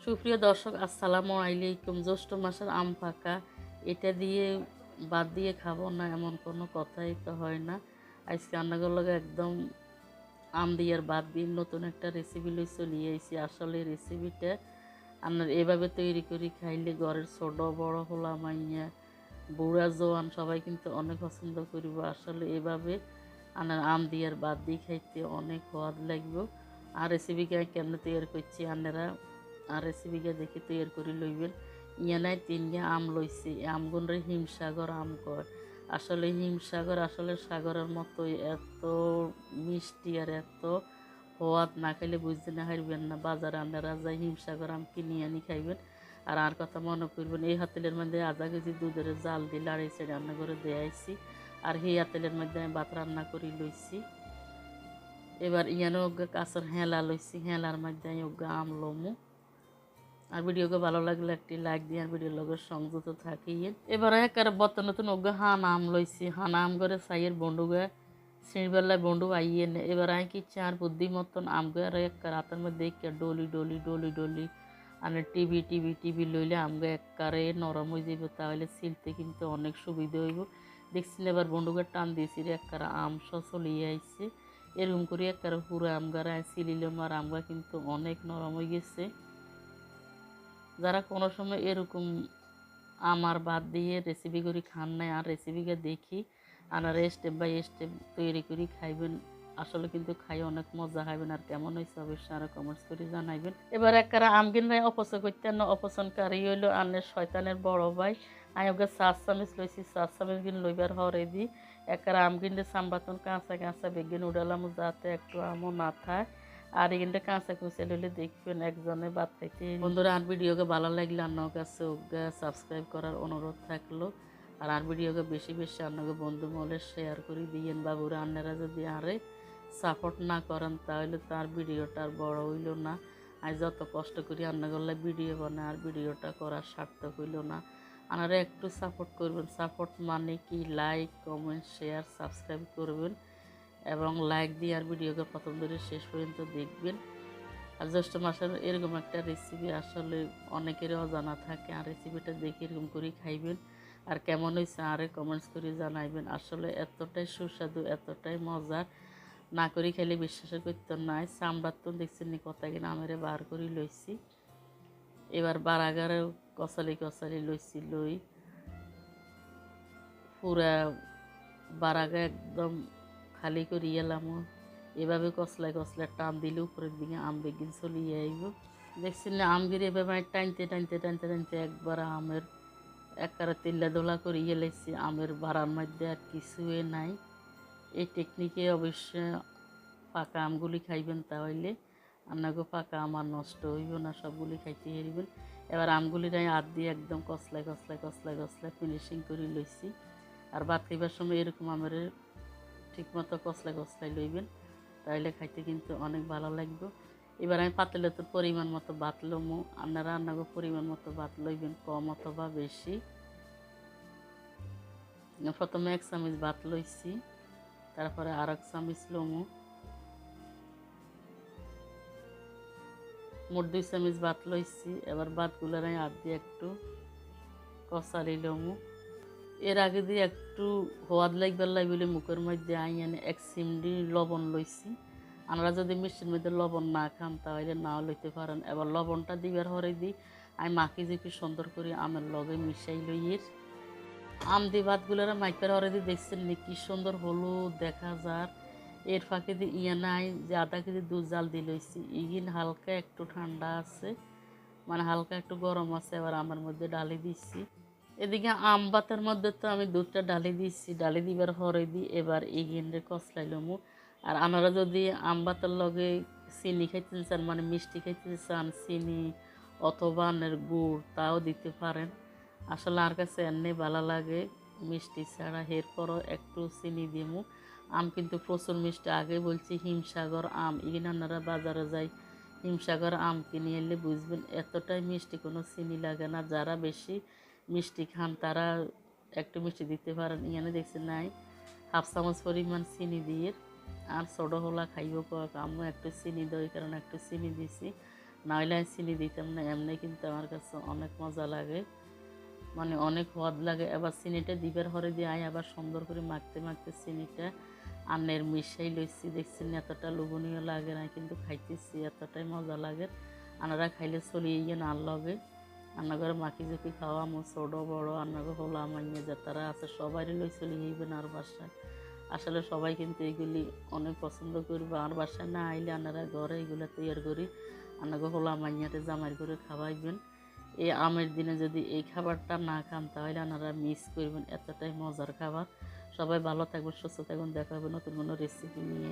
সুপ্রিয় দর্শক, আসসালামু আলাইকুম। জ্যৈষ্ঠ মাসের আম পাকা, এটা দিয়ে বাদ দিয়ে খাবো না এমন কোনো কথাই তো হয় না। আজকে রান্নাগুলো লগে একদম আম দিয়ে আর বাদ দিয়ে নতুন একটা রেসিপি লই চলে আইছি। আসলে রেসিপিটা আপনার এভাবে তৈরি করে খাইলে ঘরের ছোট বড় হোলা মাইয়া বুড়া জোয়ান সবাই কিন্তু অনেক পছন্দ করিব। আসলে এভাবে আপনার আম দিয়ে আর বাদ দিয়ে খাইতে অনেক স্বাদ লাগবে। আর রেসিপিকে কেমনে তৈরি করছি আপনারা আর রেসিপিকে দেখে তৈরি করে লইবেন। নাই তিনটা আম লইছি, আমগুনরে হিমসাগর আম কয়। আসলে হিমসাগর আসলে সাগরের মতোই এত মিষ্টি আর এত স্বাদ, না খাইলে বুঝতে না হারবেন না। বাজারে আপনারা যাই হিমসাগর আম কিনে আনি খাইবেন। আর কথা মনে করবেন, এই হাতেলের মধ্যে আধা কেজি দুধের জাল দিয়ে লাড়াইছে রান্না করে দেয়াইছি। আর সেই হাতেলের মধ্যে আমি ভাত রান্না করে লইছি। এবার ইয়ানো কাঁচের হেলা লইছি, হেলার মধ্যে আমি আম লমু। আর ভিডিওকে ভালো লাগলে একটি লাইক দিয়ে আর ভিডিওর লগে সংযুক্ত থাকিয়ে। এবারে একার বর্তমান নতুন হান আম লইছি, হান আম করে সাইয়ের বন্ধুকে শ্রীবেলায় বন্ধু আইয়ে নে। এবার আমি কি চার বুদ্ধি মতন আম করে একার হাতের মধ্যে দেখে ডলি ডলি ডলি ডলি আর টিভি টিভি টিভি লইলে আমগে একবারে নরম হয়ে যাবে, তাহলে ছিলতে কিন্তু অনেক সুবিধা হইব। দেখছি এবার বন্ধুকে টান দিয়েছি রে একবার আম চলিয়ে আইছে। এরকম করে একবার পুরো আম গাড়া ছিলিলাম আর আমগা কিন্তু অনেক নরম হয়ে গেছে। যারা কোনো সময় এরকম আমার বাদ দিয়ে রেসিপি করে খান নাই আর রেসিপিকে দেখি আপনারা স্টেপ বাই স্টেপ তৈরি করে খাইবেন। আসলে কিন্তু খাই অনেক মজা খাইবেন। আর কেমন হয়েছে অবশ্যই আরো কমেন্টস করে জানাইবেন। এবার একবারে আমগিন রায় অপচয় করতে না, অপচনকারী হইলো আনের শয়তানের বড় ভাই। আমি ওকে 4 চামচ লইছি, 4 চামচ গিন লইবার হরে দিই একবারে আমগিনটা সাম্বাতন কাঁচা কাঁচা বেগিন উড়ালাম যাতে একটু আমও না থাকে। আর এখানটা কাঁচা কুচে লইলে দেখবেন একজনে ভাত খাইতে। বন্ধুরা, আর ভিডিওকে ভালো লাগলে আপনার কাছে ওকে সাবস্ক্রাইব করার অনুরোধ থাকলো। আর ভিডিওকে বেশি বেশি আপনাকে বন্ধু মহলে শেয়ার করে দিয়েন। বাবুরা আপনারা যদি আরে সাপোর্ট না করেন তাহলে তার ভিডিওটা আর বড় হইল না। আজ যত কষ্ট করি আপনাকে ভিডিও বানায় আর ভিডিওটা করার সার্থক হইল না। আপনারা একটু সাপোর্ট করবেন। সাপোর্ট মানে কি? লাইক কমেন্ট শেয়ার সাবস্ক্রাইব করবেন এবং লাইক দিয়ে আর ভিডিওকে প্রথম ধরে শেষ পর্যন্ত দেখবেন। আর জ্যৈষ্ঠ মাসের এরকম একটা রেসিপি আসলে অনেকেরই অজানা থাকে, আর রেসিপিটা দেখে এরকম করেই খাইবেন। আর কেমন হয়েছে আরে কমেন্টস করে জানাইবেন। আসলে এতটাই সুস্বাদু, এতটাই মজার, না করে খেলে বিশ্বাস করতে নাই। চামড়ার তো দেখছেন নি কথা কিনা আমেরে বার করে লইছি। এবার বারাগারে কচালি কচালি লইছি, লই পুরা বারাগা একদম খালি করে এলাম। এভাবে কসলায় কসলায় টান দিলে উপরের দিকে আম বেগিন চলিয়ে আইব। দেখছি না আমগিরি এভাবে টানতে টানতে টানতে টানতে একবার আমের একবারে তেল্লা দোলা করে লাইছি। আমের বাড়ার মধ্যে আর কিছুই নাই। এই টেকনিকে অবশ্যই পাকা আমগুলি খাইবেন, তাহলে আপনাকে পাকা আম আর নষ্ট হইব না, সবগুলি খাইতে হেরিবেন। এবার আমগুলিটাই হাত দিয়ে একদম কসলায় কসলায় কসলায় কসলায় ফিনিশিং করে লইছি। আর ভাত খাইবার সময় এরকম আমের ঠিকমতো কসলায় কসলায় লইবেন, তাইলে খাইতে কিন্তু অনেক ভালো লাগবে। এবার আমি পাতলে তো পরিমাণ মতো ভাত লমু। আপনারা রান্নাগো পরিমাণ মতো ভাত লইবেন, কম অথবা বেশি। প্রথমে 1 চামচ ভাত লইছি, তারপরে আর 1 চামচ লমু, মোট 2 চামচ ভাত লইছি। এবার ভাতগুলার আমি হাত দিয়ে একটু কষালি লমু। এর আগে দিয়ে একটু হওয়াদ লাগবার লাই বলে মুখের মধ্যে এনে 1 চিমড়ি লবণ লইছি। আমরা যদি মিষ্টির মধ্যে লবণ না খান তাহলে নাও লইতে পারেন। এবার লবণটা দিবার হরে দিই আমি মাখি ঝুঁকি সুন্দর করে আমের লগে মিশাই লইয়ের। আম দিয়ে ভাতগুলোর মাইকার হরে দিয়ে দেখছেন নি কি সুন্দর হলুদ দেখা যার। এর ফাঁকে দিয়ে নাই যে আধা কেজি দুধ জাল দিয়ে লইছি। ইগিন হালকা একটু ঠান্ডা আছে, মানে হালকা একটু গরম আছে। এবার আমার মধ্যে ডালি দিচ্ছি। এদিকে আম ভাতের মধ্যে তো আমি দুধটা ডালি দিচ্ছি, ডালি দিবার হরে দিই এবার এগিয়ে কষলাই লমু। আর আপনারা যদি আম ভাতের লগে চিনি খাইতে চান, মানে মিষ্টি খাইতে চান, চিনি অথবা আনের গুড় তাও দিতে পারেন। আসলে আর কাছে এমনি ভালো লাগে মিষ্টি ছাড়া, এরপরও একটু চিনি দিমু। আম কিন্তু প্রচুর মিষ্টি, আগে বলছি হিমসাগর আম। এখানে আপনারা বাজারে যাই হিমসাগর আম কিনে এলে বুঝবেন এতটাই মিষ্টি, কোনো চিনি লাগে না। যারা বেশি মিষ্টি খান তারা একটু মিষ্টি দিতে পারেন। এখানে দেখছি নাই 1/2 চামচ পরিমাণ চিনি দিয়ে। আর ছোটো হলা খাইব কয়েক, আমিও একটু চিনি দেয় কারণ একটু চিনি দিছি। না হলে আমি চিনি দিতাম না। এমনি কিন্তু আমার কাছে অনেক মজা লাগে, মানে অনেক স্বাদ লাগে। এবার চিনিটা দিবার হরে দিয়ে আই আবার সুন্দর করে মাখতে মাখতে চিনিটা আন্নের মিশাই লইছি। দেখছেন এতটা লোভনীয় লাগে না, কিন্তু খাইতেছি এতটাই মজা লাগে। আনারা খাইলে চলিয়ে গিয়ে না লগে রান্না করে মাখি ঝুঁকি খাওয়া আমার ছোটো বড়ো রান্নাঘর হলো আমান্য যাতারা আছে সবাই লই চলে যাইবেন আর বাসায়। আসলে সবাই কিন্তু এইগুলি অনেক পছন্দ করবে। আর বাসায় না আইলে আপনারা ঘরে এগুলো তৈরি করি আপনাকে হলো আমাইয়াতে জামাই করে খাওয়াইবেন। এই আমের দিনে যদি এই খাবারটা না খান তাহলে আপনারা মিস করবেন, এতটাই মজার খাবার। সবাই ভালো থাকবেন, সুস্থ থাকবেন, দেখা হবে নতুন কোনো রেসিপি নিয়ে।